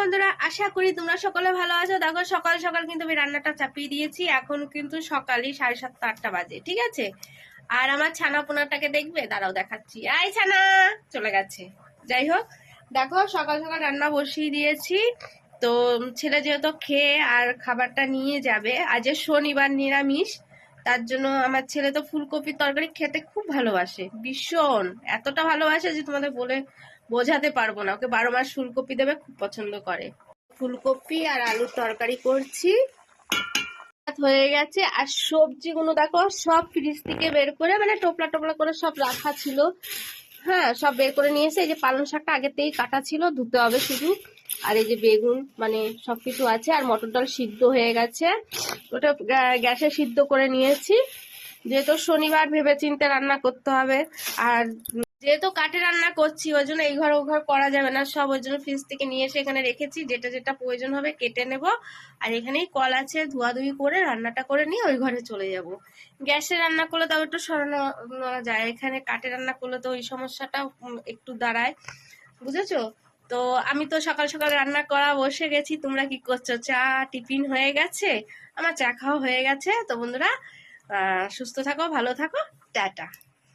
বন্ধুরা, আশা করি তোমরা সকলে ভালো আছো। দেখো সকাল সকাল কিন্তু আমি রান্নাটা চাপিয়ে দিয়েছি। এখন কিন্তু সকালই 7:30-8টা বাজে, ঠিক আছে। আর আমার ছানা পোনাটাকে দেখবে, দাঁড়াও দেখাচ্ছি। আই ছানা চলে গেছে। যাই হোক, দেখো সকাল সকাল রান্না বসিয়ে দিয়েছি। তো ছেলে যেহেতু খেয়ে আর খাবারটা নিয়ে যাবে, আজ শনিবার নিরামিষ, তার জন্য আমার ছেলে তো ফুলকপির তরকারি খেতে খুব ভালোবাসে, ভীষণ, এতটা ভালোবাসে যে তোমাদের বলে বোঝাতে পারবো না। ওকে 12 মাস ফুলকপি দেবে, খুব পছন্দ করে। ফুলকপি আর আলুর তরকারি করছি, হয়ে গেছে। আর সবজিগুলো দেখো সব ফ্রিজ থেকে বের করে, মানে টোপলা টোপলা করে সব রাখা ছিল। হ্যাঁ, সব বের করে নিয়েছে। এই যে পালং শাকটা আগেতেই কাটা ছিল, ধুতে হবে শুধু। আর এই যে বেগুন, মানে সবকিছু আছে। আর মটর ডাল সিদ্ধ হয়ে গেছে, ওটা গ্যাসে সিদ্ধ করে নিয়েছি। যেহেতু শনিবার ভেবে চিন্তে রান্না করতে হবে। আর যেহেতু কাঠে রান্না করছি, ওই জন্য এই ঘর ও ঘর করা যাবে না সব, ওই জন্য ফ্রিজ থেকে নিয়ে এসে এখানে রেখেছি। যেটা যেটা প্রয়োজন হবে কেটে নেব। আর এখানেই কল আছে, ধোয়াধুয়ি করে রান্নাটা করে নিয়ে ওই ঘরে চলে যাব। গ্যাসে রান্না করলে তাও একটু সরানো যায়, এখানে কাঠে রান্না করলে তো ওই সমস্যাটা একটু দাঁড়ায়, বুঝেছো। তো আমি তো সকাল সকাল রান্না করা বসে গেছি। তোমরা কি করছো? চা টিফিন হয়ে গেছে, আমার চা খাওয়া হয়ে গেছে। তো বন্ধুরা, সুস্থ থাকো, ভালো থাকো, টাটা।